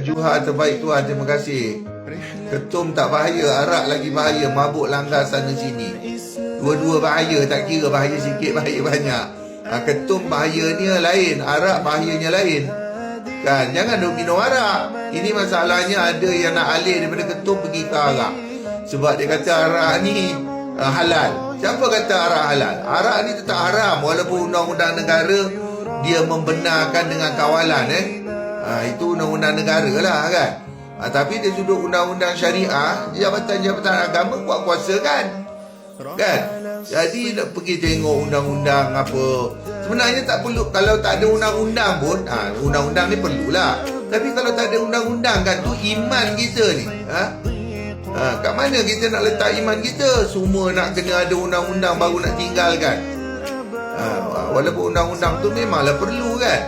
Juha terbaik Tuhan, terima kasih. Ketum tak bahaya, arak lagi bahaya. Mabuk langgar sana sini. Dua-dua bahaya, tak kira bahaya sikit, bahaya banyak. Ketum bahayanya lain, arak bahayanya lain. Kan, jangan duk minum arak. Ini masalahnya ada yang nak alih daripada ketum pergi ke arak. Sebab dia kata arak ni halal. Siapa kata arak halal? Arak ni tetap haram walaupun undang-undang negara dia membenarkan dengan kawalan itu undang-undang negara lah kan. Tapi dari sudut undang-undang syariah, Jabatan Agama kuat kuasa kan. Jadi nak pergi tengok undang-undang apa. Sebenarnya tak perlu. Kalau tak ada undang-undang pun undang-undang ni perlulah. Tapi kalau tak ada undang-undang kan, tu iman kita ni. Kat mana kita nak letak iman kita? Semua nak kena ada undang-undang baru nak tinggalkan. Walaupun undang-undang tu memanglah perlu kan.